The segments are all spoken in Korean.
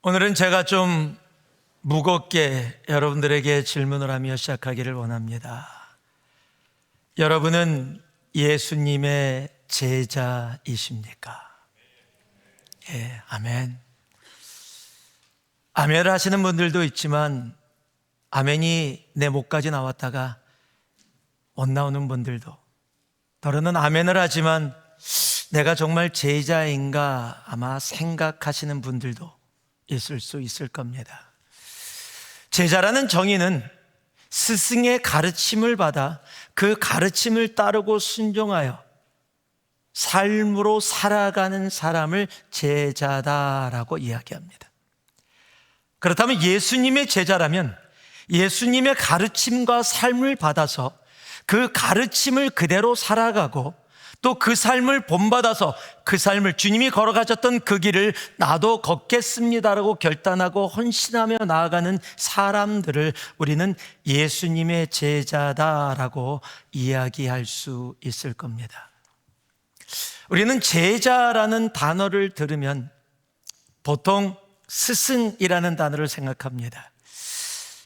오늘은 제가 좀 무겁게 여러분들에게 질문을 하며 시작하기를 원합니다. 여러분은 예수님의 제자이십니까? 예, 아멘. 아멘을 하시는 분들도 있지만 아멘이 내 목까지 나왔다가 못 나오는 분들도, 더러는 아멘을 하지만 내가 정말 제자인가 아마 생각하시는 분들도 있을 수 있을 겁니다. 제자라는 정의는 스승의 가르침을 받아 그 가르침을 따르고 순종하여 삶으로 살아가는 사람을 제자다라고 이야기합니다. 그렇다면 예수님의 제자라면 예수님의 가르침과 삶을 받아서 그 가르침을 그대로 살아가고 또 그 삶을 본받아서 그 삶을 주님이 걸어가셨던 그 길을 나도 걷겠습니다라고 결단하고 헌신하며 나아가는 사람들을 우리는 예수님의 제자다라고 이야기할 수 있을 겁니다. 우리는 제자라는 단어를 들으면 보통 스승이라는 단어를 생각합니다.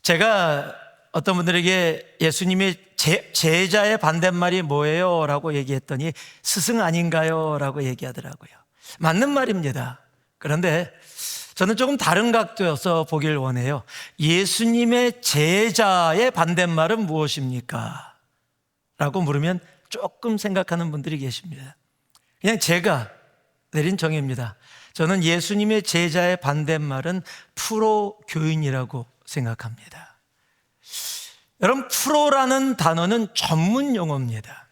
제가 어떤 분들에게 예수님의 제자의 반대말이 뭐예요? 라고 얘기했더니 스승 아닌가요? 라고 얘기하더라고요. 맞는 말입니다. 그런데 저는 조금 다른 각도여서 보길 원해요. 예수님의 제자의 반대말은 무엇입니까? 라고 물으면 조금 생각하는 분들이 계십니다. 그냥 제가 내린 정의입니다. 저는 예수님의 제자의 반대말은 프로 교인이라고 생각합니다. 여러분, 프로라는 단어는 전문 용어입니다.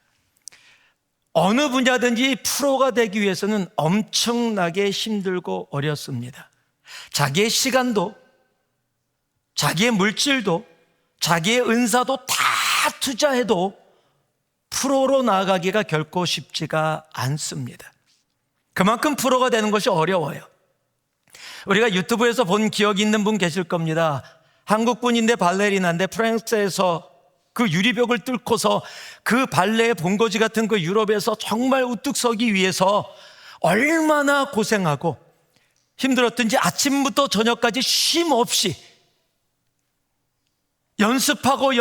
어느 분야든지 프로가 되기 위해서는 엄청나게 힘들고 어렵습니다. 자기의 시간도, 자기의 물질도, 자기의 은사도 다 투자해도 프로로 나아가기가 결코 쉽지가 않습니다. 그만큼 프로가 되는 것이 어려워요. 우리가 유튜브에서 본 기억이 있는 분 계실 겁니다. 한국 분인데 발레리나인데 프랑스에서 그 유리벽을 뚫고서 그 발레의 본거지 같은 그 유럽에서 정말 우뚝 서기 위해서 얼마나 고생하고 힘들었든지 아침부터 저녁까지 쉼 없이 연습하고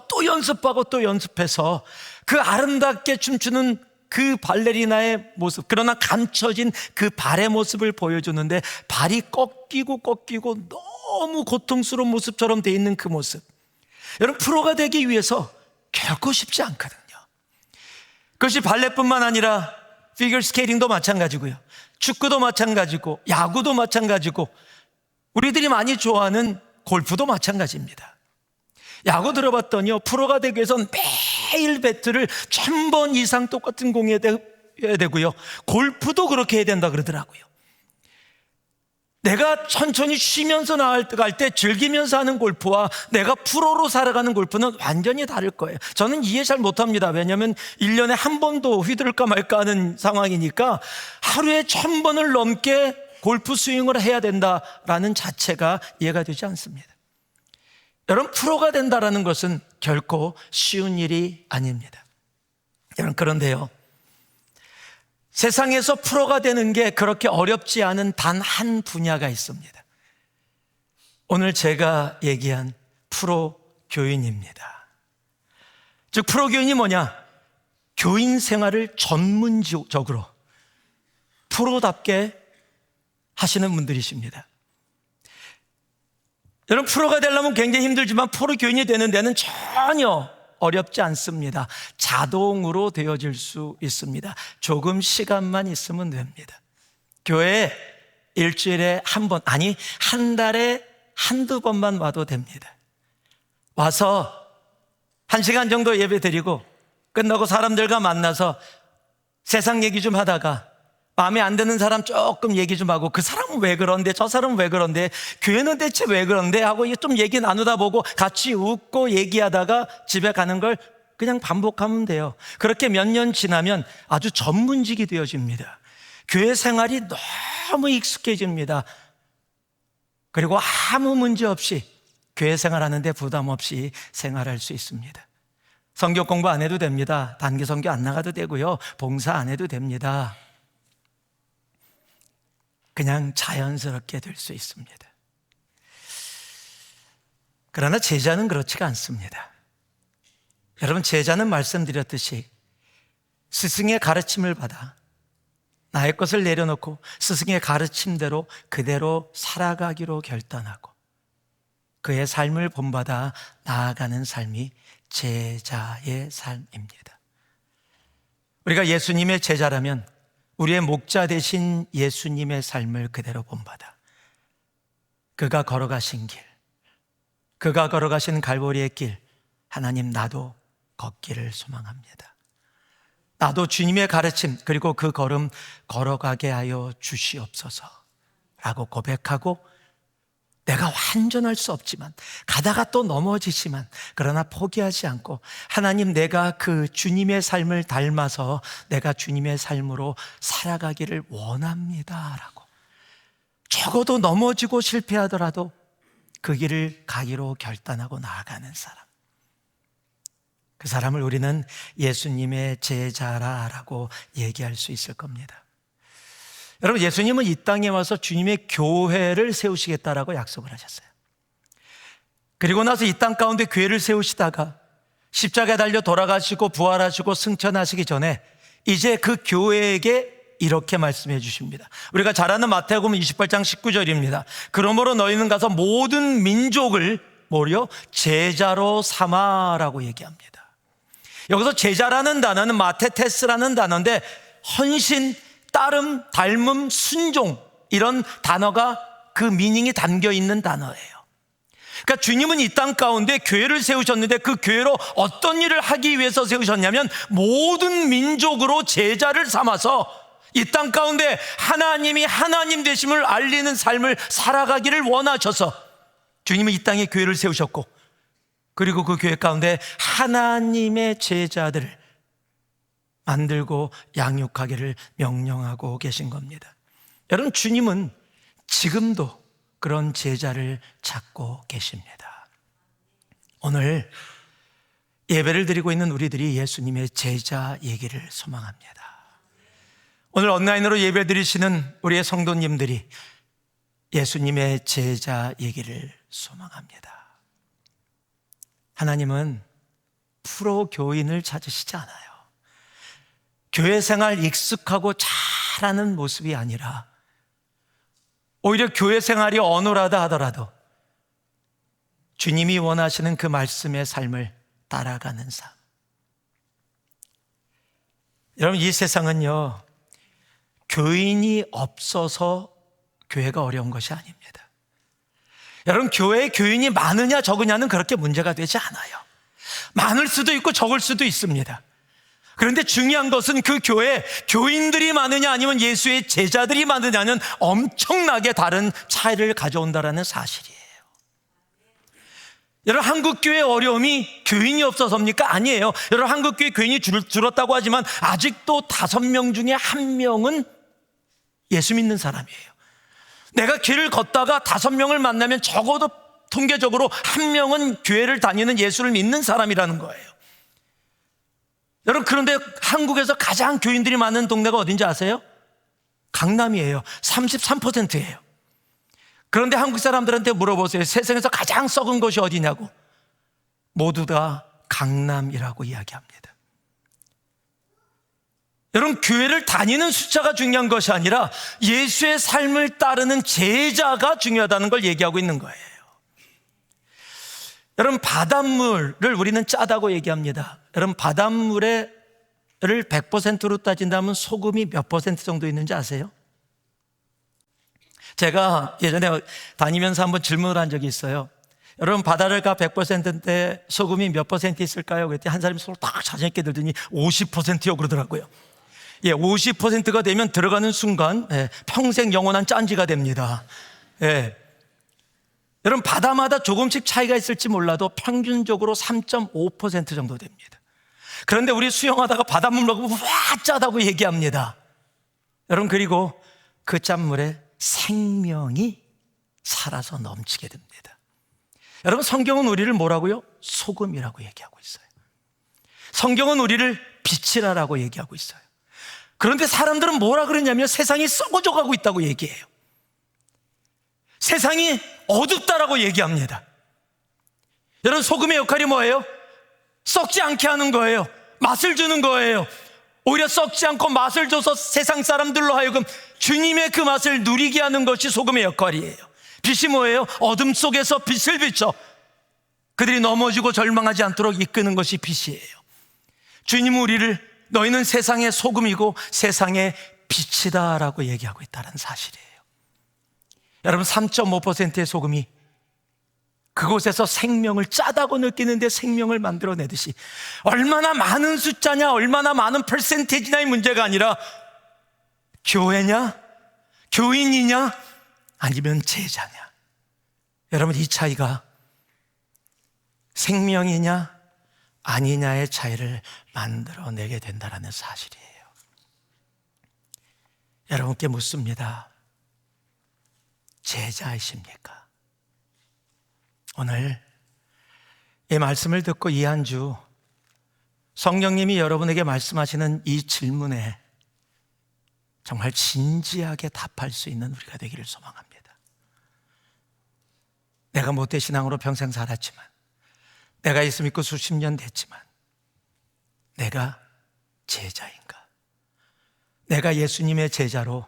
또 연습하고 또 연습해서 그 아름답게 춤추는 그 발레리나의 모습, 그러나 감춰진 그 발의 모습을 보여주는데 발이 꺾이고 너무 고통스러운 모습처럼 돼 있는 그 모습. 여러분, 프로가 되기 위해서 결코 쉽지 않거든요. 그것이 발레뿐만 아니라 피겨 스케이팅도 마찬가지고요, 축구도 마찬가지고, 야구도 마찬가지고, 우리들이 많이 좋아하는 골프도 마찬가지입니다. 야구 들어봤더니요, 프로가 되기 위해서는 매일 배트를 1000번 이상 똑같은 공에 해야 되고요, 골프도 그렇게 해야 된다 그러더라고요. 내가 천천히 쉬면서 나갈 때 즐기면서 하는 골프와 내가 프로로 살아가는 골프는 완전히 다를 거예요. 저는 이해 잘 못합니다. 왜냐하면 1년에 한 번도 휘두를까 말까 하는 상황이니까 하루에 1000번을 넘게 골프 스윙을 해야 된다라는 자체가 이해가 되지 않습니다. 여러분, 프로가 된다라는 것은 결코 쉬운 일이 아닙니다. 여러분, 그런데요, 세상에서 프로가 되는 게 그렇게 어렵지 않은 단 한 분야가 있습니다. 오늘 제가 얘기한 프로 교인입니다. 즉, 프로 교인이 뭐냐? 교인 생활을 전문적으로 프로답게 하시는 분들이십니다. 여러분, 프로가 되려면 굉장히 힘들지만 프로 교인이 되는 데는 전혀 어렵지 않습니다. 자동으로 되어질 수 있습니다. 조금 시간만 있으면 됩니다. 교회에 일주일에 한 번, 아니 한 달에 한두 번만 와도 됩니다. 와서 1시간 정도 예배 드리고 끝나고 사람들과 만나서 세상 얘기 좀 하다가 마음에 안 드는 사람 조금 얘기 좀 하고, 그 사람은 왜 그런데, 저 사람은 왜 그런데, 교회는 대체 왜 그런데 하고 좀 얘기 나누다 보고 같이 웃고 얘기하다가 집에 가는 걸 그냥 반복하면 돼요. 그렇게 몇 년 지나면 아주 전문직이 되어집니다. 교회 생활이 너무 익숙해집니다. 그리고 아무 문제 없이 교회 생활하는데 부담 없이 생활할 수 있습니다. 성경 공부 안 해도 됩니다. 단기 선교 안 나가도 되고요, 봉사 안 해도 됩니다. 그냥 자연스럽게 될 수 있습니다. 그러나 제자는 그렇지가 않습니다. 여러분, 제자는 말씀드렸듯이 스승의 가르침을 받아 나의 것을 내려놓고 스승의 가르침대로 그대로 살아가기로 결단하고 그의 삶을 본받아 나아가는 삶이 제자의 삶입니다. 우리가 예수님의 제자라면 우리의 목자 되신 예수님의 삶을 그대로 본받아 그가 걸어가신 길, 그가 걸어가신 갈보리의 길, 하나님 나도 걷기를 소망합니다. 나도 주님의 가르침 그리고 그 걸음 걸어가게 하여 주시옵소서 라고 고백하고 내가 완전할 수 없지만 가다가 또 넘어지지만 그러나 포기하지 않고 하나님 내가 그 주님의 삶을 닮아서 내가 주님의 삶으로 살아가기를 원합니다 라고 적어도 넘어지고 실패하더라도 그 길을 가기로 결단하고 나아가는 사람, 그 사람을 우리는 예수님의 제자라고 얘기할 수 있을 겁니다. 여러분, 예수님은 이 땅에 와서 주님의 교회를 세우시겠다라고 약속을 하셨어요. 그리고 나서 이 땅 가운데 교회를 세우시다가 십자가에 달려 돌아가시고 부활하시고 승천하시기 전에 이제 그 교회에게 이렇게 말씀해 주십니다. 우리가 잘 아는 마태복음 28장 19절입니다. 그러므로 너희는 가서 모든 민족을 뭐요? 제자로 삼아라고 얘기합니다. 여기서 제자라는 단어는 마테테스라는 단어인데 헌신, 따름, 닮음, 순종 이런 단어가 그 미닝이 담겨 있는 단어예요. 그러니까 주님은 이 땅 가운데 교회를 세우셨는데 그 교회로 어떤 일을 하기 위해서 세우셨냐면 모든 민족으로 제자를 삼아서 이 땅 가운데 하나님이 하나님 되심을 알리는 삶을 살아가기를 원하셔서 주님은 이 땅에 교회를 세우셨고 그리고 그 교회 가운데 하나님의 제자들을 만들고 양육하기를 명령하고 계신 겁니다. 여러분, 주님은 지금도 그런 제자를 찾고 계십니다. 오늘 예배를 드리고 있는 우리들이 예수님의 제자 얘기를 소망합니다. 오늘 온라인으로 예배 드리시는 우리의 성도님들이 예수님의 제자 얘기를 소망합니다. 하나님은 프로 교인을 찾으시지 않아요. 교회 생활 익숙하고 잘하는 모습이 아니라 오히려 교회 생활이 어눌하다 하더라도 주님이 원하시는 그 말씀의 삶을 따라가는 삶. 여러분, 이 세상은요, 교인이 없어서 교회가 어려운 것이 아닙니다. 여러분, 교회에 교인이 많으냐 적으냐는 그렇게 문제가 되지 않아요. 많을 수도 있고 적을 수도 있습니다. 그런데 중요한 것은 그 교회에 교인들이 많으냐 아니면 예수의 제자들이 많으냐는 엄청나게 다른 차이를 가져온다는 사실이에요. 여러분, 한국교회의 어려움이 교인이 없어서입니까? 아니에요. 여러분, 한국교회 교인이 줄었다고 하지만 아직도 5명 중에 1명은 예수 믿는 사람이에요. 내가 길을 걷다가 5명을 만나면 적어도 통계적으로 1명은 교회를 다니는 예수를 믿는 사람이라는 거예요. 여러분, 그런데 한국에서 가장 교인들이 많은 동네가 어딘지 아세요? 강남이에요. 33%예요. 그런데 한국 사람들한테 물어보세요. 세상에서 가장 썩은 곳이 어디냐고. 모두 다 강남이라고 이야기합니다. 여러분, 교회를 다니는 숫자가 중요한 것이 아니라 예수의 삶을 따르는 제자가 중요하다는 걸 얘기하고 있는 거예요. 여러분, 바닷물을 우리는 짜다고 얘기합니다. 여러분, 바닷물을 100%로 따진다면 소금이 몇 퍼센트 정도 있는지 아세요? 제가 예전에 다니면서 한번 질문을 한 적이 있어요. 여러분, 바다가 100%인데 소금이 몇 퍼센트 있을까요? 그랬더니 한 사람이 손을 딱 자신있게 들더니 50%요 그러더라고요. 50%가 되면 들어가는 순간 평생 영원한 짠지가 됩니다. 여러분, 바다마다 조금씩 차이가 있을지 몰라도 평균적으로 3.5% 정도 됩니다. 그런데 우리 수영하다가 바닷물 먹으면 와 짜다고 얘기합니다. 여러분, 그리고 그 짠물에 생명이 살아서 넘치게 됩니다. 여러분, 성경은 우리를 뭐라고요? 소금이라고 얘기하고 있어요. 성경은 우리를 빛이라고 얘기하고 있어요. 그런데 사람들은 뭐라 그러냐면 세상이 썩어져 가고 있다고 얘기해요. 세상이 어둡다라고 얘기합니다. 여러분, 소금의 역할이 뭐예요? 썩지 않게 하는 거예요. 맛을 주는 거예요. 오히려 썩지 않고 맛을 줘서 세상 사람들로 하여금 주님의 그 맛을 누리게 하는 것이 소금의 역할이에요. 빛이 뭐예요? 어둠 속에서 빛을 비춰 그들이 넘어지고 절망하지 않도록 이끄는 것이 빛이에요. 주님은 우리를 너희는 세상의 소금이고 세상의 빛이다 라고 얘기하고 있다는 사실이에요. 여러분, 3.5%의 소금이 그곳에서 생명을 짜다고 느끼는데 생명을 만들어내듯이 얼마나 많은 숫자냐, 얼마나 많은 퍼센테이지냐의 문제가 아니라 교회냐, 교인이냐, 아니면 제자냐. 여러분, 이 차이가 생명이냐 아니냐의 차이를 만들어내게 된다는 사실이에요. 여러분께 묻습니다. 제자이십니까? 오늘 이 말씀을 듣고 이 한 주 성령님이 여러분에게 말씀하시는 이 질문에 정말 진지하게 답할 수 있는 우리가 되기를 소망합니다. 내가 모태신앙으로 평생 살았지만, 내가 예수 믿고 수십 년 됐지만 내가 제자인가? 내가 예수님의 제자로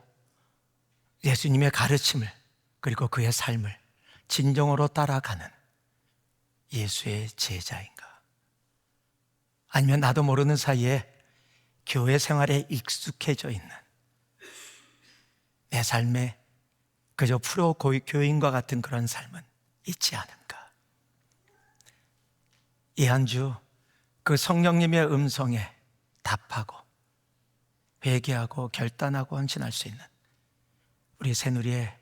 예수님의 가르침을 그리고 그의 삶을 진정으로 따라가는 예수의 제자인가? 아니면 나도 모르는 사이에 교회 생활에 익숙해져 있는 내 삶에 그저 프로 교인과 같은 그런 삶은 있지 않은가? 이 한 주 그 성령님의 음성에 답하고 회개하고 결단하고 헌신할 수 있는 우리 새누리의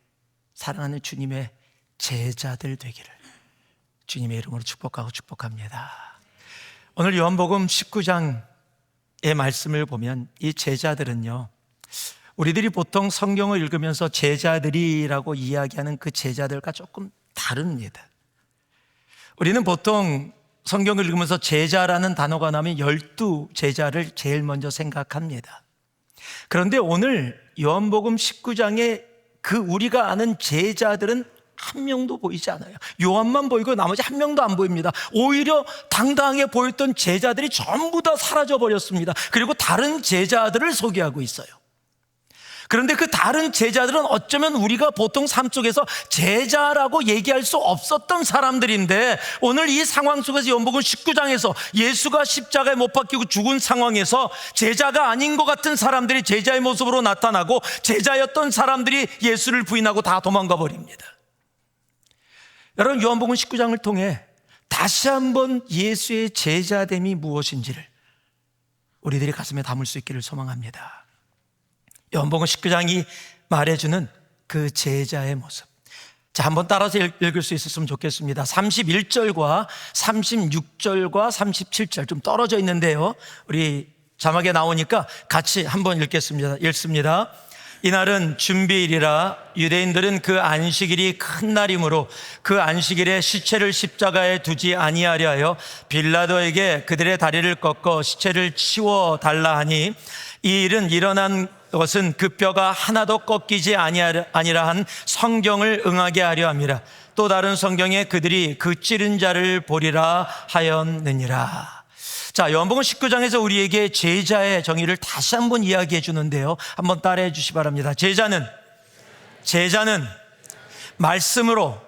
사랑하는 주님의 제자들 되기를 주님의 이름으로 축복하고 축복합니다. 오늘 요한복음 19장의 말씀을 보면 이 제자들은요, 우리들이 보통 성경을 읽으면서 제자들이라고 이야기하는 그 제자들과 조금 다릅니다. 우리는 보통 성경을 읽으면서 제자라는 단어가 나오면 12제자를 제일 먼저 생각합니다. 그런데 오늘 요한복음 19장에 그 우리가 아는 제자들은 한 명도 보이지 않아요. 요한만 보이고 나머지 한 명도 안 보입니다. 오히려 당당하게 보였던 제자들이 전부 다 사라져 버렸습니다. 그리고 다른 제자들을 소개하고 있어요. 그런데 그 다른 제자들은 어쩌면 우리가 보통 삶 속에서 제자라고 얘기할 수 없었던 사람들인데, 오늘 이 상황 속에서 요한복음 19장에서 예수가 십자가에 못 박히고 죽은 상황에서 제자가 아닌 것 같은 사람들이 제자의 모습으로 나타나고, 제자였던 사람들이 예수를 부인하고 다 도망가 버립니다. 여러분, 요한복음 19장을 통해 다시 한번 예수의 제자됨이 무엇인지를 우리들이 가슴에 담을 수 있기를 소망합니다. 요한복음 19장이 말해주는 그 제자의 모습, 자, 한번 따라서 읽을 수 있었으면 좋겠습니다. 31절과 36절과 37절 좀 떨어져 있는데요, 우리 자막에 나오니까 같이 한번 읽습니다. 이날은 준비일이라 유대인들은 그 안식일이 큰 날이므로 그 안식일에 시체를 십자가에 두지 아니하려 하여 빌라도에게 그들의 다리를 꺾어 시체를 치워 달라 하니, 이 일은 일어난 것은 그 뼈가 하나도 꺾이지 아니라 한 성경을 응하게 하려 함이라. 또 다른 성경에 그들이 그 찌른 자를 보리라 하였느니라. 자, 요한복음 19장에서 우리에게 제자의 정의를 다시 한번 이야기해 주는데요, 한번 따라해 주시기 바랍니다. 제자는 말씀으로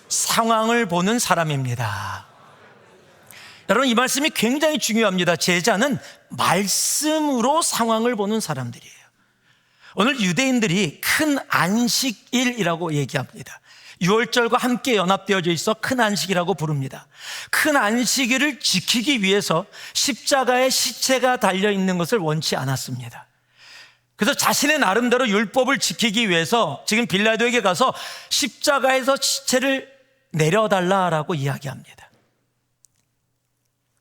상황을 보는 사람입니다. 여러분, 이 말씀이 굉장히 중요합니다. 제자는 말씀으로 상황을 보는 사람들이에요. 오늘 유대인들이 큰 안식일이라고 얘기합니다. 6월절과 함께 연합되어져 있어 큰 안식이라고 부릅니다. 큰 안식일을 지키기 위해서 십자가에 시체가 달려있는 것을 원치 않았습니다. 그래서 자신의 나름대로 율법을 지키기 위해서 지금 빌라도에게 가서 십자가에서 시체를 내려달라고 이야기합니다.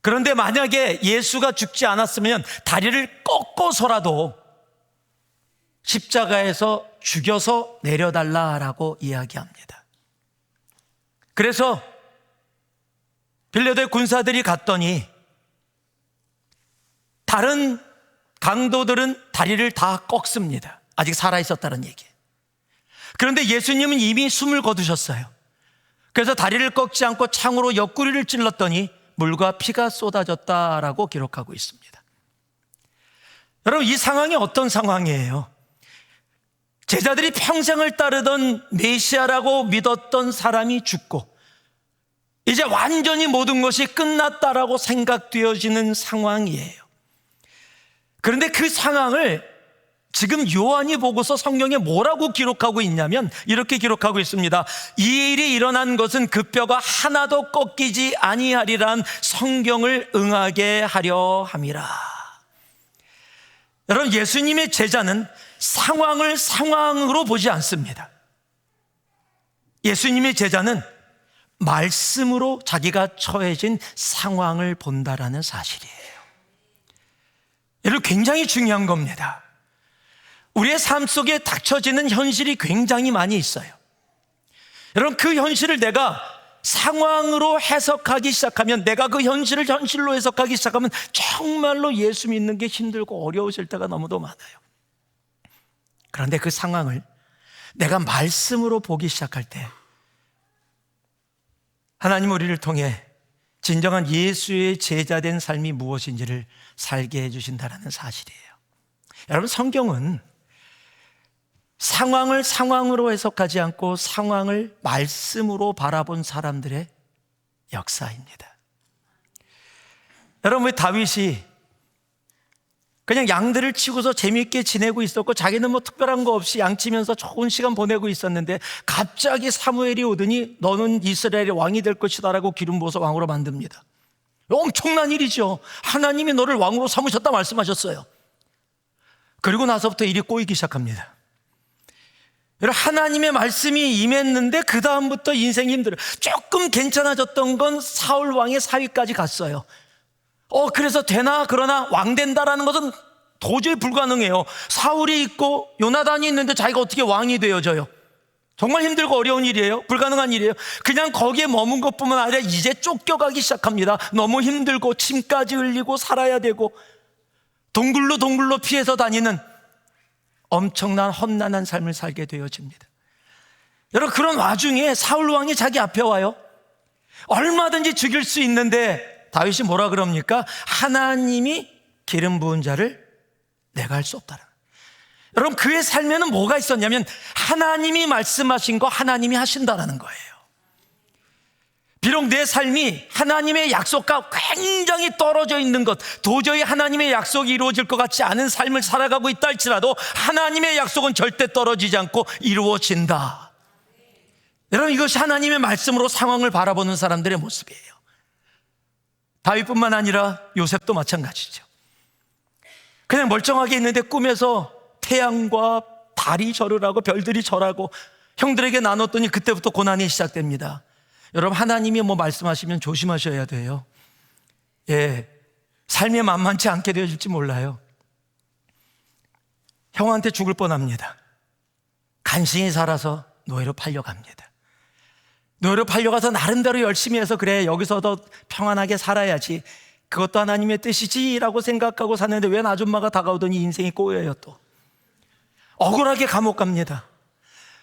그런데 만약에 예수가 죽지 않았으면 다리를 꺾어서라도 십자가에서 죽여서 내려달라고 이야기합니다. 그래서 빌라도의 군사들이 갔더니 다른 강도들은 다리를 다 꺾습니다. 아직 살아있었다는 얘기예요. 그런데 예수님은 이미 숨을 거두셨어요. 그래서 다리를 꺾지 않고 창으로 옆구리를 찔렀더니 물과 피가 쏟아졌다라고 기록하고 있습니다. 여러분, 이 상황이 어떤 상황이에요? 제자들이 평생을 따르던 메시아라고 믿었던 사람이 죽고 이제 완전히 모든 것이 끝났다라고 생각되어지는 상황이에요. 그런데 그 상황을 지금 요한이 보고서 성경에 뭐라고 기록하고 있냐면 이렇게 기록하고 있습니다. 이 일이 일어난 것은 그 뼈가 하나도 꺾이지 아니하리란 성경을 응하게 하려 함이라. 여러분, 예수님의 제자는 상황을 상황으로 보지 않습니다. 예수님의 제자는 말씀으로 자기가 처해진 상황을 본다라는 사실이에요. 여러분, 굉장히 중요한 겁니다. 우리의 삶 속에 닥쳐지는 현실이 굉장히 많이 있어요. 여러분, 그 현실을 내가 상황으로 해석하기 시작하면, 내가 그 현실을 현실로 해석하기 시작하면 정말로 예수 믿는 게 힘들고 어려우실 때가 너무도 많아요. 그런데 그 상황을 내가 말씀으로 보기 시작할 때 하나님 우리를 통해 진정한 예수의 제자된 삶이 무엇인지를 살게 해주신다는 사실이에요. 여러분, 성경은 상황을 상황으로 해석하지 않고 상황을 말씀으로 바라본 사람들의 역사입니다. 여러분, 왜 다윗이 그냥 양들을 치고서 재미있게 지내고 있었고 자기는 뭐 특별한 거 없이 양 치면서 좋은 시간 보내고 있었는데 갑자기 사무엘이 오더니 너는 이스라엘의 왕이 될 것이다 라고 기름 부어서 왕으로 만듭니다. 엄청난 일이죠. 하나님이 너를 왕으로 삼으셨다 말씀하셨어요. 그리고 나서부터 일이 꼬이기 시작합니다. 하나님의 말씀이 임했는데 그 다음부터 인생이 힘들어요. 조금 괜찮아졌던 건 사울 왕의 사위까지 갔어요. 그래서 되나? 그러나 왕 된다라는 것은 도저히 불가능해요. 사울이 있고 요나단이 있는데 자기가 어떻게 왕이 되어져요? 정말 힘들고 어려운 일이에요. 불가능한 일이에요. 그냥 거기에 머문 것뿐만 아니라 이제 쫓겨가기 시작합니다. 너무 힘들고 침까지 흘리고 살아야 되고 동굴로 피해서 다니는 엄청난 험난한 삶을 살게 되어집니다. 여러분, 그런 와중에 사울 왕이 자기 앞에 와요. 얼마든지 죽일 수 있는데 다윗이 뭐라 그럽니까? 하나님이 기름 부은 자를 내가 할 수 없다라. 여러분, 그의 삶에는 뭐가 있었냐면 하나님이 말씀하신 거 하나님이 하신다라는 거예요. 비록 내 삶이 하나님의 약속과 굉장히 떨어져 있는 것, 도저히 하나님의 약속이 이루어질 것 같지 않은 삶을 살아가고 있다 할지라도 하나님의 약속은 절대 떨어지지 않고 이루어진다. 여러분, 이것이 하나님의 말씀으로 상황을 바라보는 사람들의 모습이에요. 다윗뿐만 아니라 요셉도 마찬가지죠. 그냥 멀쩡하게 있는데 꿈에서 태양과 달이 절을 하고 별들이 절하고 형들에게 나눴더니 그때부터 고난이 시작됩니다. 여러분, 하나님이 뭐 말씀하시면 조심하셔야 돼요. 삶이 만만치 않게 되어질지 몰라요. 형한테 죽을 뻔합니다. 간신히 살아서 노예로 팔려갑니다. 노예로 팔려가서 나름대로 열심히 해서 그래 여기서 더 평안하게 살아야지, 그것도 하나님의 뜻이지라고 생각하고 사는데 웬 아줌마가 다가오더니 인생이 꼬여요. 또 억울하게 감옥 갑니다.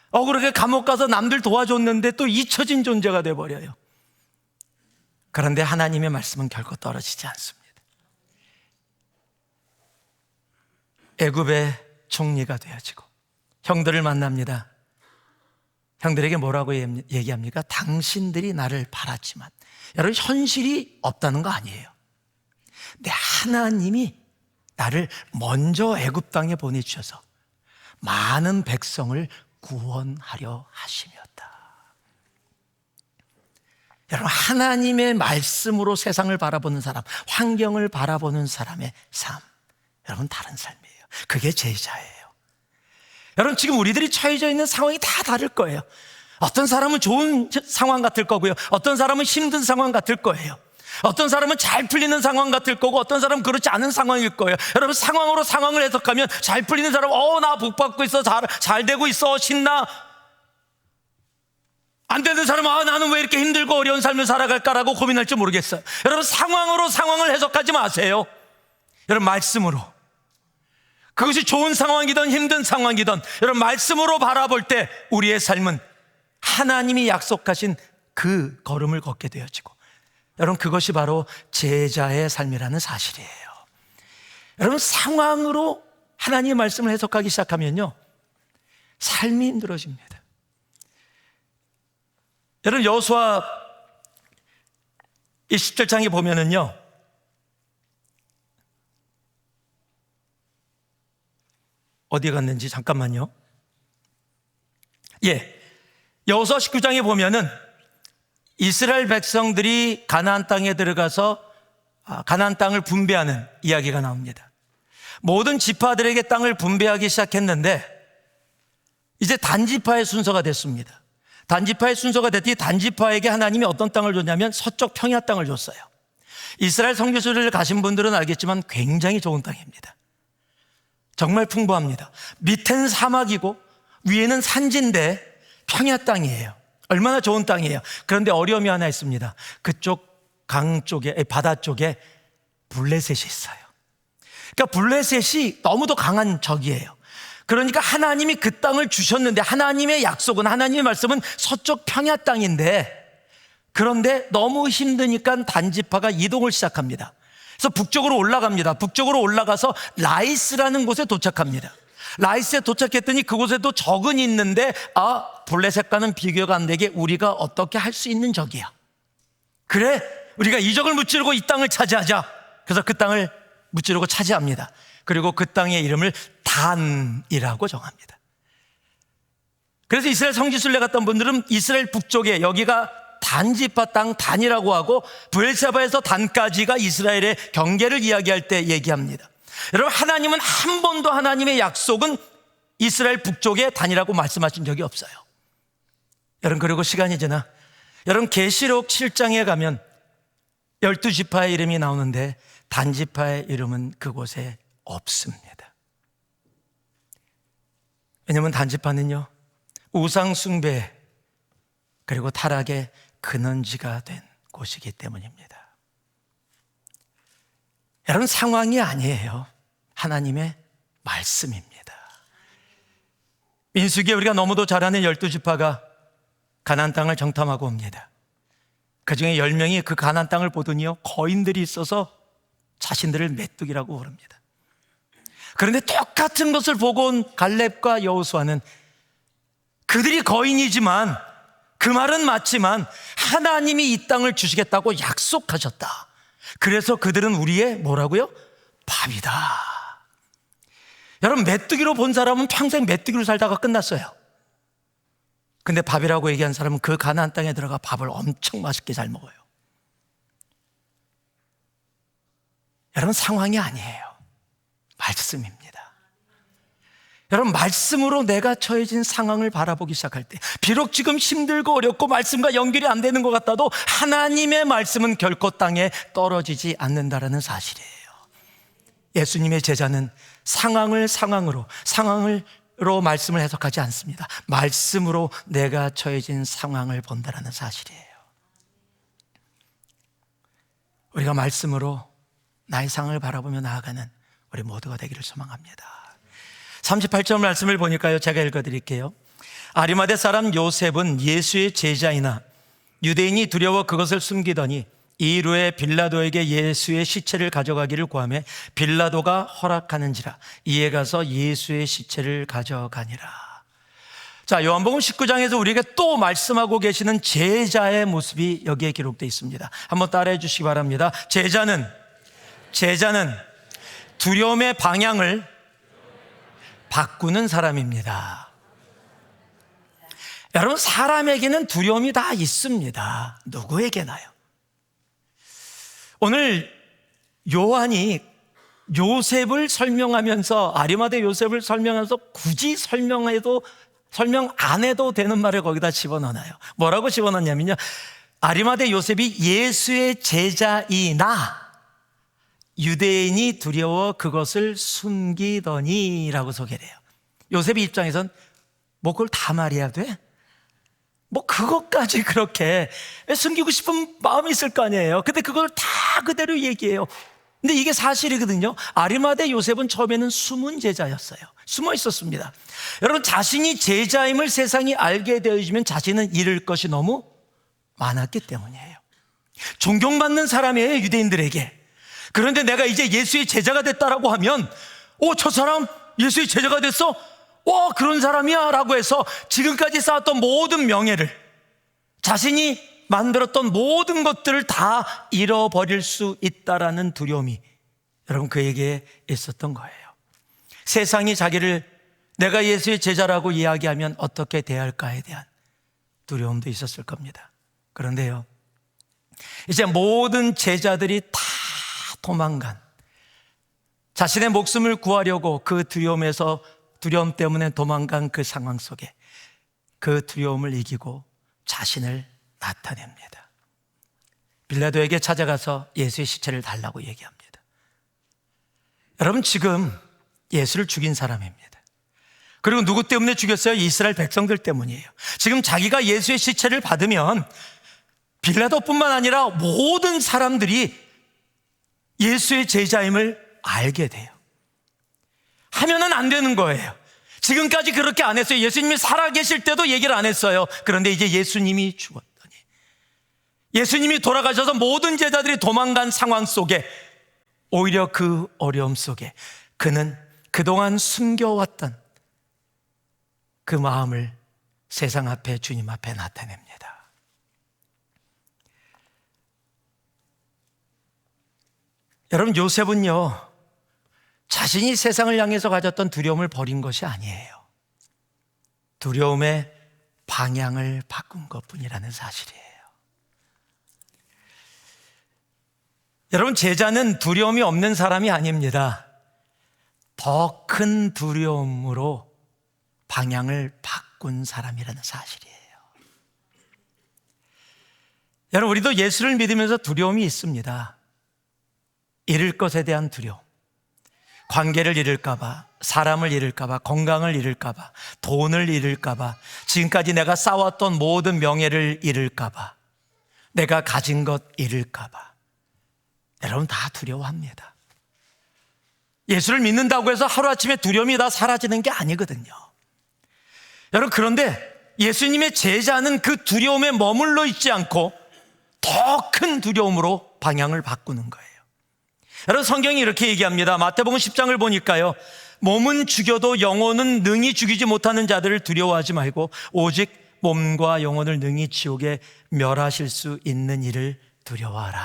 억울하게 감옥 가서 남들 도와줬는데 또 잊혀진 존재가 돼버려요. 그런데 하나님의 말씀은 결코 떨어지지 않습니다. 애굽의 총리가 되어지고 형들을 만납니다. 형들에게 뭐라고 얘기합니까? 당신들이 나를 팔았지만, 여러분, 현실이 없다는 거 아니에요. 내 하나님이 나를 먼저 애굽 땅에 보내주셔서 많은 백성을 구원하려 하심이었다. 여러분, 하나님의 말씀으로 세상을 바라보는 사람, 환경을 바라보는 사람의 삶, 여러분, 다른 삶이에요. 그게 제자예요. 여러분, 지금 우리들이 처해져 있는 상황이 다 다를 거예요. 어떤 사람은 좋은 상황 같을 거고요, 어떤 사람은 힘든 상황 같을 거예요. 어떤 사람은 잘 풀리는 상황 같을 거고 어떤 사람은 그렇지 않은 상황일 거예요. 여러분, 상황으로 상황을 해석하면 잘 풀리는 사람은 나 복 받고 있어, 잘 되고 있어, 신나. 안 되는 사람은 나는 왜 이렇게 힘들고 어려운 삶을 살아갈까라고 고민할지 모르겠어요. 여러분, 상황으로 상황을 해석하지 마세요. 여러분, 말씀으로, 그것이 좋은 상황이든 힘든 상황이든 여러분 말씀으로 바라볼 때 우리의 삶은 하나님이 약속하신 그 걸음을 걷게 되어지고, 여러분 그것이 바로 제자의 삶이라는 사실이에요. 여러분 상황으로 하나님의 말씀을 해석하기 시작하면요 삶이 힘들어집니다. 여러분 여호수아 17장에 보면은요 어디 갔는지 잠깐만요. 여호수아 19장에 보면은 이스라엘 백성들이 가나안 땅에 들어가서 가나안 땅을 분배하는 이야기가 나옵니다. 모든 지파들에게 땅을 분배하기 시작했는데 이제 단지파의 순서가 됐습니다. 단지파의 순서가 됐더니 단지파에게 하나님이 어떤 땅을 줬냐면 서쪽 평야 땅을 줬어요. 이스라엘 선교지를 가신 분들은 알겠지만 굉장히 좋은 땅입니다. 정말 풍부합니다. 밑에는 사막이고 위에는 산지인데 평야 땅이에요. 얼마나 좋은 땅이에요. 그런데 어려움이 하나 있습니다. 그쪽 강 쪽에, 바다 쪽에 블레셋이 있어요. 그러니까 블레셋이 너무도 강한 적이에요. 그러니까 하나님이 그 땅을 주셨는데, 하나님의 약속은, 하나님의 말씀은 서쪽 평야 땅인데, 그런데 너무 힘드니까 단지파가 이동을 시작합니다. 그래서 북쪽으로 올라갑니다. 북쪽으로 올라가서 라이스라는 곳에 도착합니다. 라이스에 도착했더니 그곳에도 적은 있는데 블레셋과는 비교가 안 되게 우리가 어떻게 할 수 있는 적이야. 그래, 우리가 이 적을 무찌르고 이 땅을 차지하자. 그래서 그 땅을 무찌르고 차지합니다. 그리고 그 땅의 이름을 단이라고 정합니다. 그래서 이스라엘 성지순례 갔던 분들은 이스라엘 북쪽에 여기가 단지파 땅 단이라고 하고, 브엘사바에서 단까지가 이스라엘의 경계를 이야기할 때 얘기합니다. 여러분 하나님은 한 번도 하나님의 약속은 이스라엘 북쪽의 단이라고 말씀하신 적이 없어요. 여러분 그리고 시간이 지나 여러분 계시록 7장에 가면 12지파의 이름이 나오는데 단지파의 이름은 그곳에 없습니다. 왜냐하면 단지파는요 우상 숭배 그리고 타락의 근원지가 된 곳이기 때문입니다. 여러분 상황이 아니에요. 하나님의 말씀입니다. 민수기에 우리가 너무도 잘 아는 12지파가 가나안 땅을 정탐하고 옵니다. 그중에 10명이 그 가나안 땅을 보더니요 거인들이 있어서 자신들을 메뚜기라고 부릅니다. 그런데 똑같은 것을 보고 온 갈렙과 여호수아는 그들이 거인이지만 그 말은 맞지만 하나님이 이 땅을 주시겠다고 약속하셨다. 그래서 그들은 우리의 뭐라고요? 밥이다. 여러분 메뚜기로 본 사람은 평생 메뚜기로 살다가 끝났어요. 근데 밥이라고 얘기한 사람은 그 가나안 땅에 들어가 밥을 엄청 맛있게 잘 먹어요. 여러분 상황이 아니에요. 말씀입니다. 여러분 말씀으로 내가 처해진 상황을 바라보기 시작할 때 비록 지금 힘들고 어렵고 말씀과 연결이 안 되는 것 같아도 하나님의 말씀은 결코 땅에 떨어지지 않는다라는 사실이에요. 예수님의 제자는 상황으로 말씀을 해석하지 않습니다. 말씀으로 내가 처해진 상황을 본다라는 사실이에요. 우리가 말씀으로 나의 상황을 바라보며 나아가는 우리 모두가 되기를 소망합니다. 38절 말씀을 보니까요 제가 읽어드릴게요. 아리마대 사람 요셉은 예수의 제자이나 유대인이 두려워 그것을 숨기더니 이일 후에 빌라도에게 예수의 시체를 가져가기를 구하매 빌라도가 허락하는지라 이에 가서 예수의 시체를 가져가니라. 자, 요한복음 19장에서 우리에게 또 말씀하고 계시는 제자의 모습이 여기에 기록되어 있습니다. 한번 따라해 주시기 바랍니다. 제자는 두려움의 방향을 바꾸는 사람입니다. 여러분 사람에게는 두려움이 다 있습니다. 누구에게나요? 오늘 요한이 요셉을 설명하면서 아리마대 요셉을 설명하면서 굳이 설명 안 해도 되는 말을 거기다 집어넣어요. 뭐라고 집어넣냐면요 아리마대 요셉이 예수의 제자이나 유대인이 두려워 그것을 숨기더니 라고 소개를 해요. 요셉의 입장에선 뭐 그걸 다 말해야 돼? 뭐 그것까지 그렇게 숨기고 싶은 마음이 있을 거 아니에요. 근데 그걸 다 그대로 얘기해요. 근데 이게 사실이거든요. 아리마대 요셉은 처음에는 숨은 제자였어요. 숨어 있었습니다. 여러분, 자신이 제자임을 세상이 알게 되어지면 자신은 잃을 것이 너무 많았기 때문이에요. 존경받는 사람이에요, 유대인들에게. 그런데 내가 이제 예수의 제자가 됐다라고 하면 저 사람 예수의 제자가 됐어? 그런 사람이야 라고 해서 지금까지 쌓았던 모든 명예를, 자신이 만들었던 모든 것들을 다 잃어버릴 수 있다라는 두려움이 여러분 그에게 있었던 거예요. 세상이 자기를 내가 예수의 제자라고 이야기하면 어떻게 대할까에 대한 두려움도 있었을 겁니다. 그런데요, 이제 모든 제자들이 다 도망간, 자신의 목숨을 구하려고 그 두려움 때문에 도망간 그 상황 속에 그 두려움을 이기고 자신을 나타냅니다. 빌라도에게 찾아가서 예수의 시체를 달라고 얘기합니다. 여러분, 지금 예수를 죽인 사람입니다. 그리고 누구 때문에 죽였어요? 이스라엘 백성들 때문이에요. 지금 자기가 예수의 시체를 받으면 빌라도뿐만 아니라 모든 사람들이 예수의 제자임을 알게 돼요. 하면은 안 되는 거예요. 지금까지 그렇게 안 했어요. 예수님이 살아계실 때도 얘기를 안 했어요. 그런데 이제 예수님이 죽었더니, 예수님이 돌아가셔서 모든 제자들이 도망간 상황 속에, 오히려 그 어려움 속에 그는 그동안 숨겨왔던 그 마음을 세상 앞에, 주님 앞에 나타냅니다. 여러분, 요셉은요, 자신이 세상을 향해서 가졌던 두려움을 버린 것이 아니에요. 두려움의 방향을 바꾼 것뿐이라는 사실이에요. 여러분, 제자는 두려움이 없는 사람이 아닙니다. 더 큰 두려움으로 방향을 바꾼 사람이라는 사실이에요. 여러분, 우리도 예수를 믿으면서 두려움이 있습니다. 잃을 것에 대한 두려움, 관계를 잃을까봐, 사람을 잃을까봐, 건강을 잃을까봐, 돈을 잃을까봐, 지금까지 내가 쌓았던 모든 명예를 잃을까봐, 내가 가진 것 잃을까봐, 여러분 다 두려워합니다. 예수를 믿는다고 해서 하루아침에 두려움이 다 사라지는 게 아니거든요. 여러분, 그런데 예수님의 제자는 그 두려움에 머물러 있지 않고 더 큰 두려움으로 방향을 바꾸는 거예요. 여러분, 성경이 이렇게 얘기합니다. 마태복음 10장을 보니까요, 몸은 죽여도 영혼은 능히 죽이지 못하는 자들을 두려워하지 말고 오직 몸과 영혼을 능히 지옥에 멸하실 수 있는 이를 두려워하라.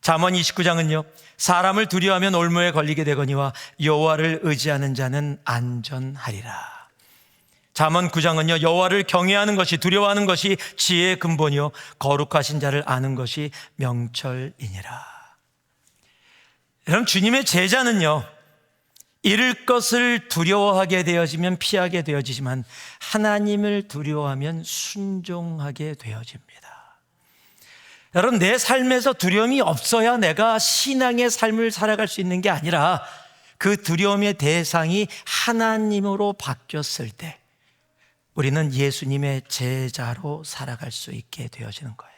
잠언 29장은요, 사람을 두려워하면 올무에 걸리게 되거니와 여호와를 의지하는 자는 안전하리라. 잠언 9장은요, 여호와를 경외하는 것이, 두려워하는 것이 지혜의 근본이요 거룩하신 자를 아는 것이 명철이니라. 여러분, 주님의 제자는요, 잃을 것을 두려워하게 되어지면 피하게 되어지지만 하나님을 두려워하면 순종하게 되어집니다. 여러분, 내 삶에서 두려움이 없어야 내가 신앙의 삶을 살아갈 수 있는 게 아니라 그 두려움의 대상이 하나님으로 바뀌었을 때 우리는 예수님의 제자로 살아갈 수 있게 되어지는 거예요.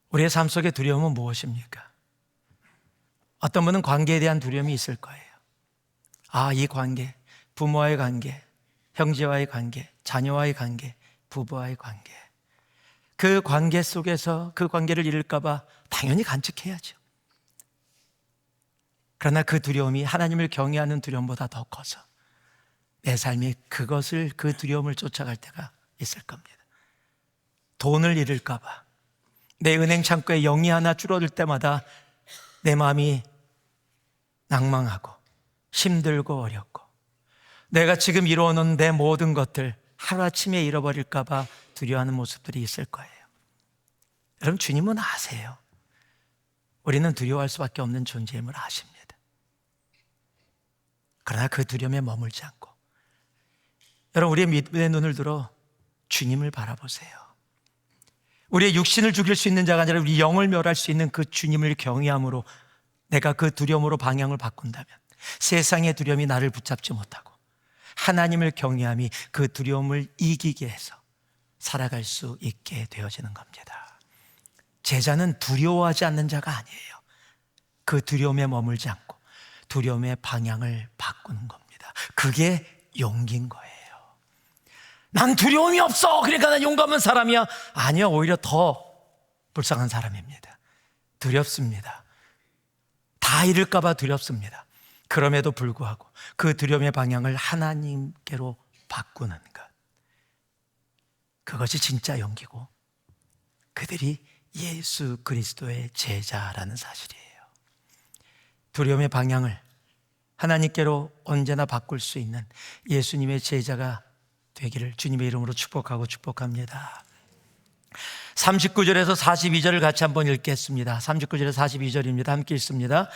우리의 삶 속의 두려움은 무엇입니까? 어떤 분은 관계에 대한 두려움이 있을 거예요. 이 관계, 부모와의 관계, 형제와의 관계, 자녀와의 관계, 부부와의 관계, 그 관계 속에서 그 관계를 잃을까 봐 당연히 간직해야죠. 그러나 그 두려움이 하나님을 경외하는 두려움보다 더 커서 내 삶이 그 두려움을 쫓아갈 때가 있을 겁니다. 돈을 잃을까 봐, 내 은행 창고에 0이 하나 줄어들 때마다 내 마음이 낭망하고 힘들고 어렵고, 내가 지금 이루어놓은 내 모든 것들 하루아침에 잃어버릴까 봐 두려워하는 모습들이 있을 거예요. 여러분, 주님은 아세요. 우리는 두려워할 수밖에 없는 존재임을 아십니다. 그러나 그 두려움에 머물지 않고, 여러분, 우리의 믿음의 눈을 들어 주님을 바라보세요. 우리의 육신을 죽일 수 있는 자가 아니라 우리 영을 멸할 수 있는 그 주님을 경외함으로 내가 그 두려움으로 방향을 바꾼다면 세상의 두려움이 나를 붙잡지 못하고 하나님을 경외함이 그 두려움을 이기게 해서 살아갈 수 있게 되어지는 겁니다. 제자는 두려워하지 않는 자가 아니에요. 그 두려움에 머물지 않고 두려움의 방향을 바꾸는 겁니다. 그게 용기인 거예요. 난 두려움이 없어, 그러니까 난 용감한 사람이야. 아니요, 오히려 더 불쌍한 사람입니다. 두렵습니다. 다 잃을까 봐 두렵습니다. 그럼에도 불구하고 그 두려움의 방향을 하나님께로 바꾸는 것, 그것이 진짜 용기고 그들이 예수 그리스도의 제자라는 사실이에요. 두려움의 방향을 하나님께로 언제나 바꿀 수 있는 예수님의 제자가 되기를 주님의 이름으로 축복합니다. 39절에서 42절을 같이 한번 읽겠습니다. 39절에서 42절입니다. 함께 읽습니다.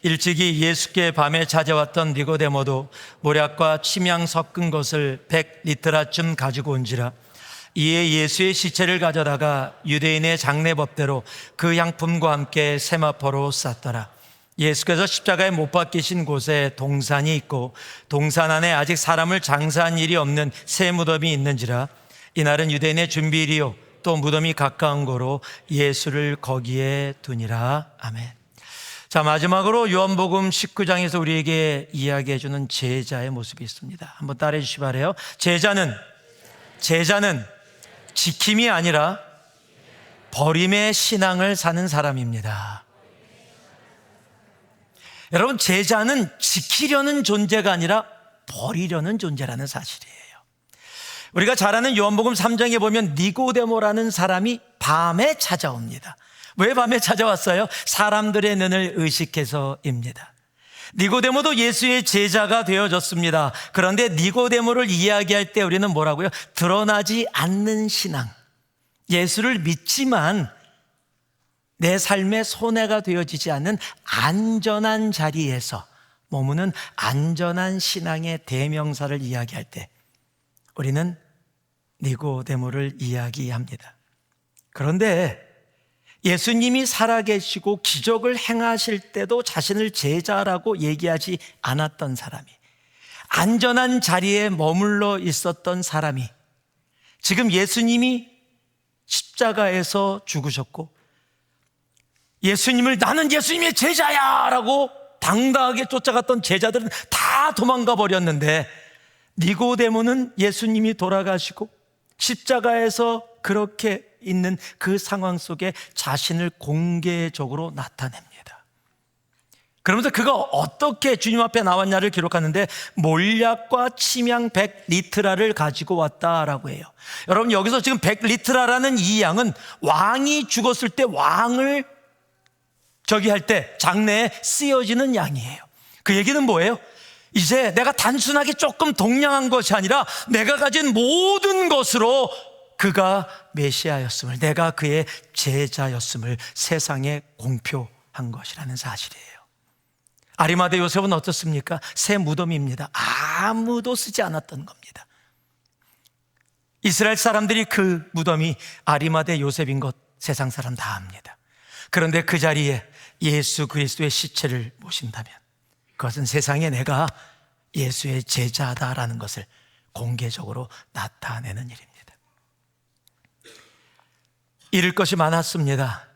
일찍이 예수께 밤에 찾아왔던 니고데모도 모략과 침향 섞은 것을 100리터라쯤 가지고 온지라. 이에 예수의 시체를 가져다가 유대인의 장례법대로 그 향품과 함께 세마포로 쌌더라. 예수께서 십자가에 못 박히신 곳에 동산이 있고 동산 안에 아직 사람을 장사한 일이 없는 새 무덤이 있는지라. 이날은 유대인의 준비일이요 또 무덤이 가까운 거로 예수를 거기에 두니라. 아멘. 자, 마지막으로 요한복음 19장에서 우리에게 이야기해 주는 제자의 모습이 있습니다. 한번 따라해 주시 바라요. 제자는 지킴이 아니라 버림의 신앙을 사는 사람입니다. 여러분, 제자는 지키려는 존재가 아니라 버리려는 존재라는 사실이에요. 우리가 잘 아는 요한복음 3장에 보면 니고데모라는 사람이 밤에 찾아옵니다. 왜 밤에 찾아왔어요? 사람들의 눈을 의식해서입니다. 니고데모도 예수의 제자가 되어졌습니다. 그런데 니고데모를 이야기할 때 우리는 뭐라고요? 드러나지 않는 신앙, 예수를 믿지만 내 삶의 손해가 되어지지 않는 안전한 자리에서 머무는 안전한 신앙의 대명사를 이야기할 때 우리는 니고데모를 이야기합니다. 그런데 예수님이 살아계시고 기적을 행하실 때도 자신을 제자라고 얘기하지 않았던 사람이, 안전한 자리에 머물러 있었던 사람이 지금 예수님이 십자가에서 죽으셨고 예수님을 나는 예수님의 제자야 라고 당당하게 쫓아갔던 제자들은 다 도망가 버렸는데 니고데모는 예수님이 돌아가시고 십자가에서 그렇게 있는 그 상황 속에 자신을 공개적으로 나타냅니다. 그러면서 그가 어떻게 주님 앞에 나왔냐를 기록하는데 몰약과 침향 100리트라를 가지고 왔다라고 해요. 여러분, 여기서 지금 100리트라라는 이 양은 왕이 죽었을 때 왕을 할 때 장례에 쓰여지는 양이에요. 그 얘기는 뭐예요? 이제 내가 단순하게 조금 동량한 것이 아니라 내가 가진 모든 것으로 그가 메시아였음을, 내가 그의 제자였음을 세상에 공표한 것이라는 사실이에요. 아리마대 요셉은 어떻습니까? 새 무덤입니다. 아무도 쓰지 않았던 겁니다. 이스라엘 사람들이 그 무덤이 아리마대 요셉인 것 세상 사람 다 압니다. 그런데 그 자리에 예수 그리스도의 시체를 모신다면 그것은 세상에 내가 예수의 제자다라는 것을 공개적으로 나타내는 일입니다. 잃을 것이 많았습니다.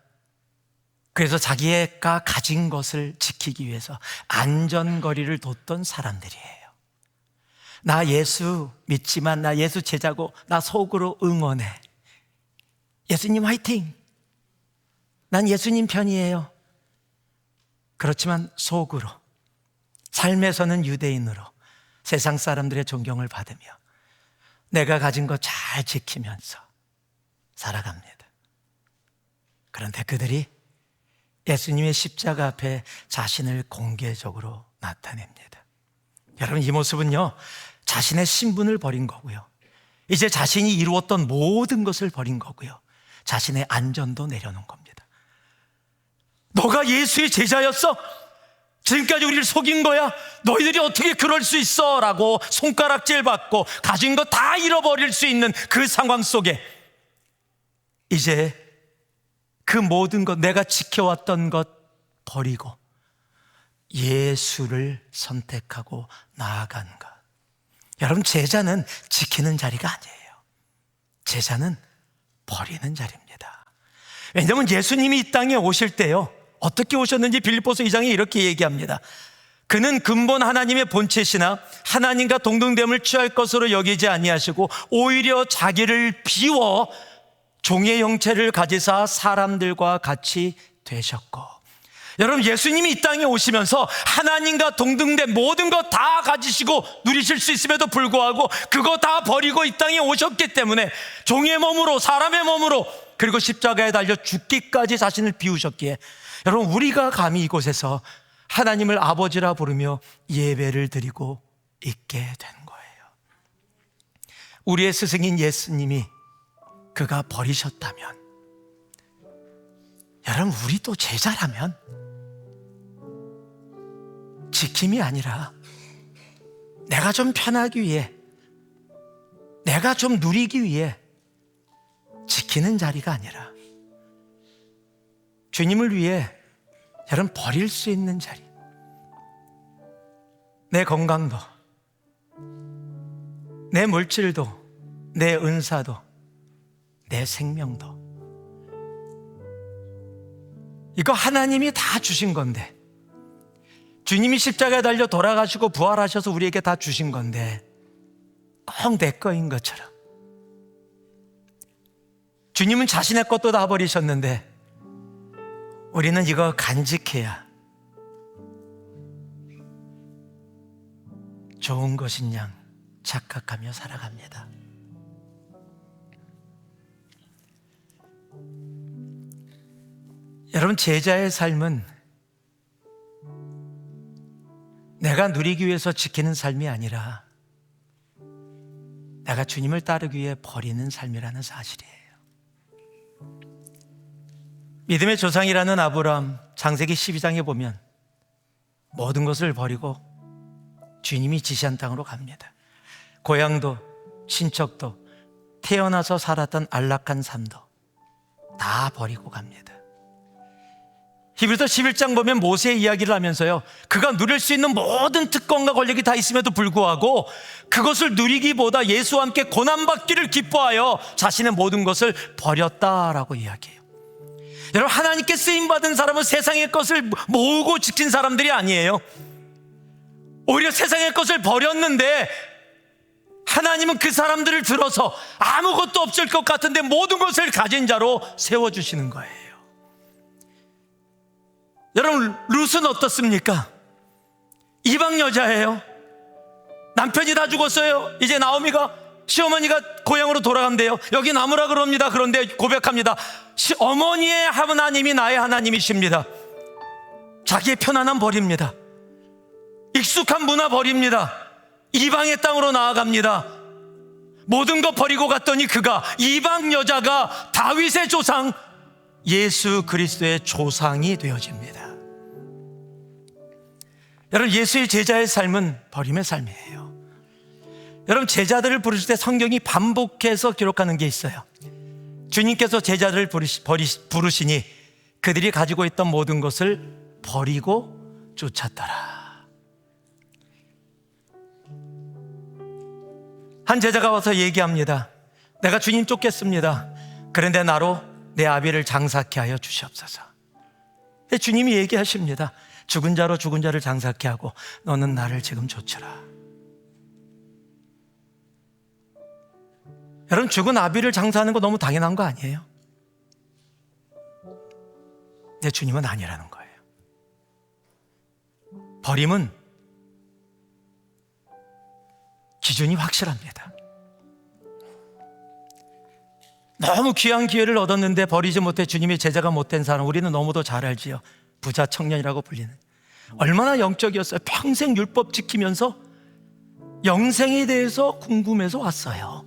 그래서 자기가 가진 것을 지키기 위해서 안전거리를 뒀던 사람들이에요. 나 예수 믿지만 나 예수 제자고 나 속으로 응원해. 예수님 화이팅! 난 예수님 편이에요. 그렇지만 속으로, 삶에서는 유대인으로 세상 사람들의 존경을 받으며 내가 가진 거 잘 지키면서 살아갑니다. 그런데 그들이 예수님의 십자가 앞에 자신을 공개적으로 나타냅니다. 여러분, 이 모습은요, 자신의 신분을 버린 거고요, 이제 자신이 이루었던 모든 것을 버린 거고요, 자신의 안전도 내려놓은 겁니다. 너가 예수의 제자였어? 지금까지 우리를 속인 거야? 너희들이 어떻게 그럴 수 있어? 라고 손가락질 받고 가진 거 다 잃어버릴 수 있는 그 상황 속에 이제 그 모든 것, 내가 지켜왔던 것 버리고 예수를 선택하고 나아간 것. 여러분, 제자는 지키는 자리가 아니에요. 제자는 버리는 자리입니다. 왜냐하면 예수님이 이 땅에 오실 때요, 어떻게 오셨는지 빌립보서 2장에 이렇게 얘기합니다. 그는 근본 하나님의 본체시나 하나님과 동등됨을 취할 것으로 여기지 아니하시고 오히려 자기를 비워 종의 형체를 가지사 사람들과 같이 되셨고. 여러분, 예수님이 이 땅에 오시면서 하나님과 동등된 모든 것 다 가지시고 누리실 수 있음에도 불구하고 그거 다 버리고 이 땅에 오셨기 때문에 종의 몸으로, 사람의 몸으로, 그리고 십자가에 달려 죽기까지 자신을 비우셨기에, 여러분, 우리가 감히 이곳에서 하나님을 아버지라 부르며 예배를 드리고 있게 된 거예요. 우리의 스승인 예수님이 그가 버리셨다면, 여러분, 우리도 제자라면 지킴이 아니라 내가 좀 편하기 위해, 내가 좀 누리기 위해 지키는 자리가 아니라 주님을 위해 여러분 버릴 수 있는 자리, 내 건강도, 내 물질도, 내 은사도, 내 생명도, 이거 하나님이 다 주신 건데, 주님이 십자가에 달려 돌아가시고 부활하셔서 우리에게 다 주신 건데 꼭 내 거인 것처럼, 주님은 자신의 것도 다 버리셨는데 우리는 이거 간직해야 좋은 것인 양 착각하며 살아갑니다. 여러분, 제자의 삶은 내가 누리기 위해서 지키는 삶이 아니라 내가 주님을 따르기 위해 버리는 삶이라는 사실이에요. 믿음의 조상이라는 아브라함, 창세기 12장에 보면 모든 것을 버리고 주님이 지시한 땅으로 갑니다. 고향도, 친척도, 태어나서 살았던 안락한 삶도 다 버리고 갑니다. 히브리서 11장 보면 모세의 이야기를 하면서요, 그가 누릴 수 있는 모든 특권과 권력이 다 있음에도 불구하고 그것을 누리기보다 예수와 함께 고난받기를 기뻐하여 자신의 모든 것을 버렸다라고 이야기해요. 여러분, 하나님께 쓰임받은 사람은 세상의 것을 모으고 지킨 사람들이 아니에요. 오히려 세상의 것을 버렸는데 하나님은 그 사람들을 들어서 아무것도 없을 것 같은데 모든 것을 가진 자로 세워주시는 거예요. 여러분, 룻은 어떻습니까? 이방 여자예요. 남편이 다 죽었어요. 이제 나오미가, 시어머니가 고향으로 돌아간대요. 여기 남으라 그럽니다. 그런데 고백합니다. 어머니의 하나님이 나의 하나님이십니다. 자기의 편안함 버립니다. 익숙한 문화 버립니다. 이방의 땅으로 나아갑니다. 모든 것 버리고 갔더니 그가, 이방 여자가 다윗의 조상 예수 그리스도의 조상이 되어집니다. 여러분, 예수의 제자의 삶은 버림의 삶이에요. 여러분, 제자들을 부르실 때 성경이 반복해서 기록하는 게 있어요. 주님께서 제자들을 부르시니 그들이 가지고 있던 모든 것을 버리고 쫓았더라. 한 제자가 와서 얘기합니다. 내가 주님 쫓겠습니다. 그런데 나로 내 아비를 장사케 하여 주시옵소서. 주님이 얘기하십니다. 죽은 자로 죽은 자를 장사케 하고 너는 나를 지금 쫓으라. 여러분, 죽은 아비를 장사하는 거 너무 당연한 거 아니에요? 근데 주님은 아니라는 거예요. 버림은 기준이 확실합니다. 너무 귀한 기회를 얻었는데 버리지 못해 주님의 제자가 못된 사람, 우리는 너무도 잘 알지요. 부자 청년이라고 불리는. 얼마나 영적이었어요. 평생 율법 지키면서 영생에 대해서 궁금해서 왔어요.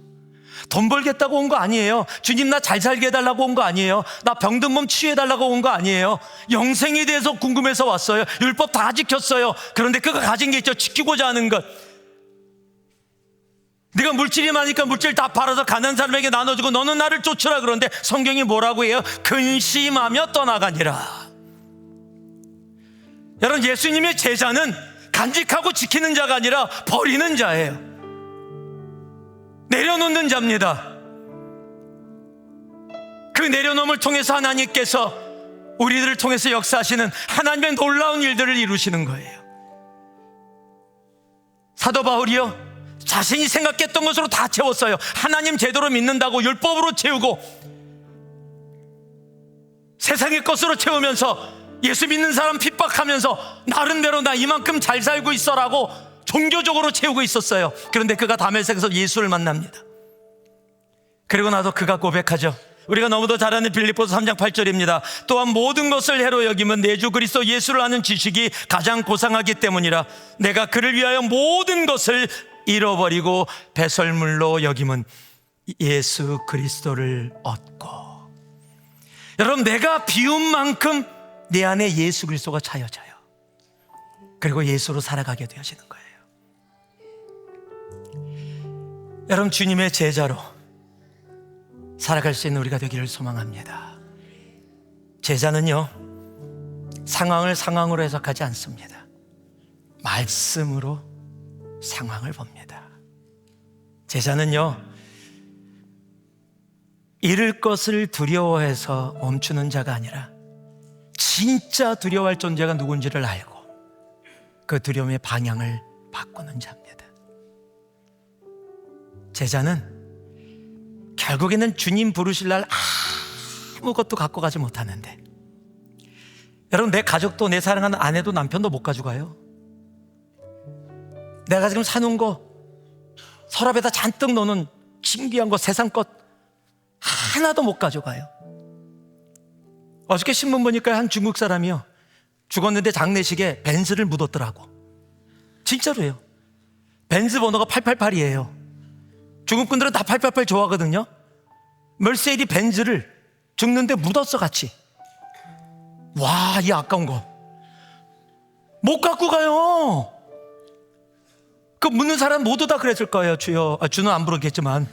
돈 벌겠다고 온 거 아니에요. 주님, 나 잘 살게 해달라고 온 거 아니에요. 나 병든 몸 치유해달라고 온 거 아니에요. 영생에 대해서 궁금해서 왔어요. 율법 다 지켰어요. 그런데 그가 가진 게 있죠. 지키고자 하는 것. 네가 물질이 많으니까 물질 다 팔아서 가난한 사람에게 나눠주고 너는 나를 쫓으라. 그런데 성경이 뭐라고 해요? 근심하며 떠나가니라. 여러분, 예수님의 제자는 간직하고 지키는 자가 아니라 버리는 자예요. 내려놓는 자입니다. 그 내려놓음을 통해서 하나님께서 우리들을 통해서 역사하시는 하나님의 놀라운 일들을 이루시는 거예요. 사도 바울이요, 자신이 생각했던 것으로 다 채웠어요. 하나님 제대로 믿는다고 율법으로 채우고 세상의 것으로 채우면서 예수 믿는 사람 핍박하면서 나름대로 나 이만큼 잘 살고 있어라고 종교적으로 채우고 있었어요. 그런데 그가 다메섹에서 예수를 만납니다. 그리고 나서 그가 고백하죠. 우리가 너무도 잘 아는 빌립보서 3장 8절입니다. 또한 모든 것을 해로 여기면 내 주 그리스도 예수를 아는 지식이 가장 고상하기 때문이라. 내가 그를 위하여 모든 것을 잃어버리고 배설물로 여기면 예수 그리스도를 얻고. 여러분, 내가 비운 만큼 내 안에 예수 그리스도가 차여져요. 그리고 예수로 살아가게 되어지는 거예요. 여러분, 주님의 제자로 살아갈 수 있는 우리가 되기를 소망합니다. 제자는요, 상황을 상황으로 해석하지 않습니다. 말씀으로 상황을 봅니다. 제자는요, 잃을 것을 두려워해서 멈추는 자가 아니라 진짜 두려워할 존재가 누군지를 알고 그 두려움의 방향을 바꾸는 자입니다. 제자는 결국에는 주님 부르실 날 아무것도 갖고 가지 못하는데, 여러분, 내 가족도, 내 사랑하는 아내도 남편도 못 가져가요. 내가 지금 사놓은 거, 서랍에다 잔뜩 넣는 신기한 거, 세상 것 하나도 못 가져가요. 어저께 신문 보니까 한 중국 사람이요, 죽었는데 장례식에 벤츠를 묻었더라고. 진짜로요. 벤츠 번호가 888이에요. 중국 분들은 다 888 좋아하거든요. 멀세디 벤츠를 죽는데 묻었어, 같이. 와, 이 아까운 거 못 갖고 가요. 그 묻는 사람 모두 다 그랬을 거예요. 주여, 주는 안 부르겠지만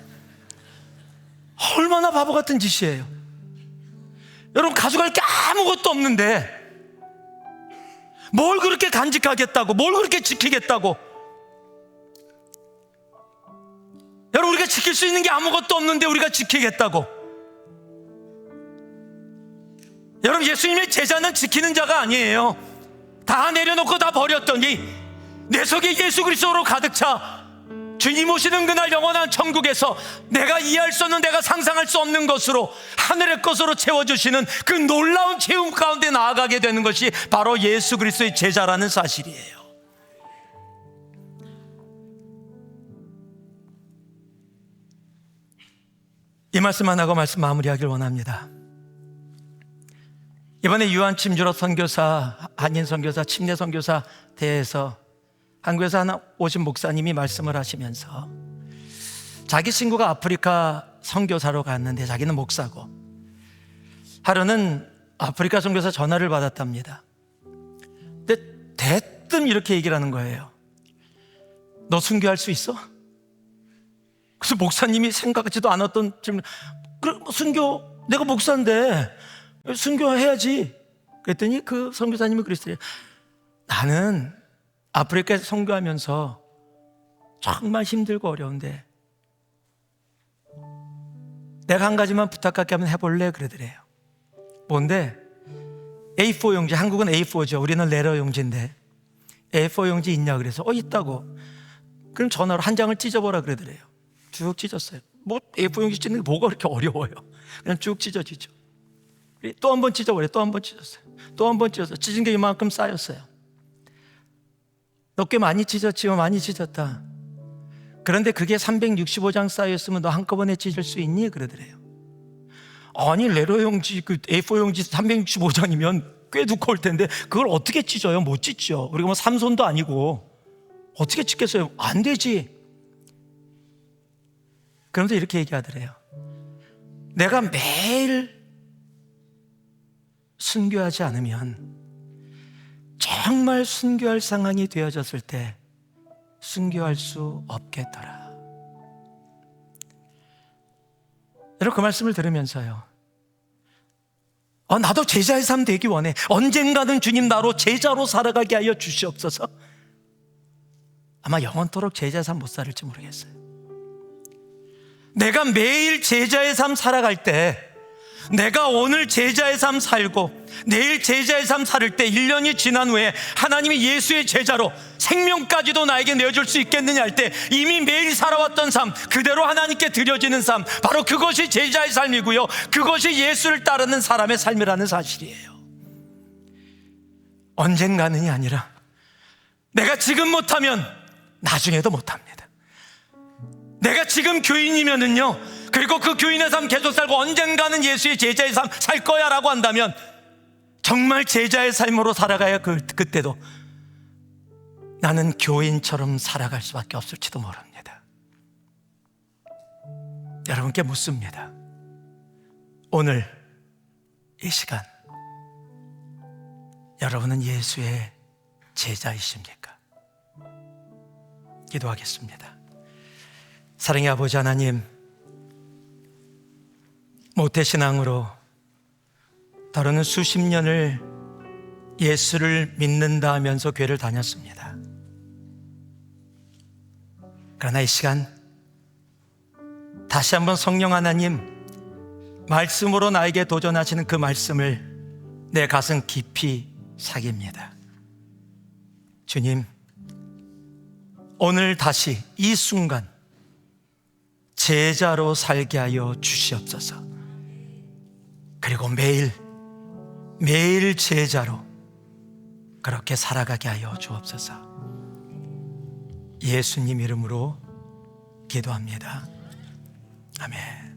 얼마나 바보 같은 짓이에요. 여러분, 가져갈 게 아무것도 없는데 뭘 그렇게 간직하겠다고, 뭘 그렇게 지키겠다고. 여러분, 우리가 지킬 수 있는 게 아무것도 없는데 우리가 지키겠다고. 여러분, 예수님의 제자는 지키는 자가 아니에요. 다 내려놓고 다 버렸더니 내 속에 예수 그리스도로 가득 차 주님 오시는 그날 영원한 천국에서 내가 이해할 수 없는, 내가 상상할 수 없는 것으로, 하늘의 것으로 채워주시는 그 놀라운 체험 가운데 나아가게 되는 것이 바로 예수 그리스도의 제자라는 사실이에요. 이 말씀만 하고 말씀 마무리하길 원합니다. 이번에 유한침주로 선교사, 한인 선교사, 침례 선교사 대회에서 한국에서 하나 오신 목사님이 말씀을 하시면서 자기 친구가 아프리카 선교사로 갔는데 자기는 목사고, 하루는 아프리카 선교사 전화를 받았답니다. 근데 대뜸 이렇게 얘기를 하는 거예요. 너 순교할 수 있어? 그래서 목사님이 생각하지도 않았던 질문, 그래, 순교, 내가 목사인데 순교해야지. 그랬더니 그 선교사님이 그랬어요. 나는 아프리카에서 선교하면서 정말 힘들고 어려운데 내가 한 가지만 부탁할게 하면 해볼래? 그러더래요. 뭔데? A4 용지, 한국은 A4죠. 우리는 레러 용지인데 A4 용지 있냐? 그래서 있다고. 그럼 전화로 한 장을 찢어보라 그러더래요. 쭉 찢었어요. 뭐 A4 용지 찢는 게 뭐가 그렇게 어려워요. 그냥 쭉 찢어지죠. 또 한 번 찢어버려요. 또 한 번 찢었어요. 또 한 번 찢었어요. 찢은 게 이만큼 쌓였어요. 너 꽤 많이 찢었지만 많이 찢었다. 그런데 그게 365장 쌓였으면 너 한꺼번에 찢을 수 있니? 그러더래요. 아니, 레러 용지, 그 A4 용지 365장이면 꽤 두꺼울 텐데 그걸 어떻게 찢어요? 못 찢죠. 우리가 뭐 삼손도 아니고 어떻게 찢겠어요? 안 되지. 그러면서 이렇게 얘기하더래요. 내가 매일 순교하지 않으면, 정말 순교할 상황이 되어졌을 때 순교할 수 없겠더라. 여러분, 그 말씀을 들으면서요, 나도 제자의 삶 되기 원해. 언젠가는 주님 나로 제자로 살아가게 하여 주시옵소서. 아마 영원토록 제자의 삶 못 살을지 모르겠어요. 내가 매일 제자의 삶 살아갈 때 내가 오늘 제자의 삶 살고 내일 제자의 삶 살을 때 1년이 지난 후에 하나님이 예수의 제자로 생명까지도 나에게 내어줄 수 있겠느냐 할 때 이미 매일 살아왔던 삶 그대로 하나님께 드려지는 삶, 바로 그것이 제자의 삶이고요, 그것이 예수를 따르는 사람의 삶이라는 사실이에요. 언젠가는이 아니라 내가 지금 못하면 나중에도 못합니다. 내가 지금 교인이면은요, 그리고 그 교인의 삶 계속 살고 언젠가는 예수의 제자의 삶 살 거야 라고 한다면 정말 제자의 삶으로 살아가야 그때도 나는 교인처럼 살아갈 수밖에 없을지도 모릅니다. 여러분께 묻습니다. 오늘 이 시간 여러분은 예수의 제자이십니까? 기도하겠습니다. 사랑의 아버지 하나님, 모태신앙으로 더러는 수십 년을 예수를 믿는다 하면서 교회를 다녔습니다. 그러나 이 시간 다시 한번 성령 하나님 말씀으로 나에게 도전하시는 그 말씀을 내 가슴 깊이 새깁니다. 주님, 오늘 다시 이 순간 제자로 살게 하여 주시옵소서. 그리고 매일 제자로 그렇게 살아가게 하여 주옵소서. 예수님 이름으로 기도합니다. 아멘.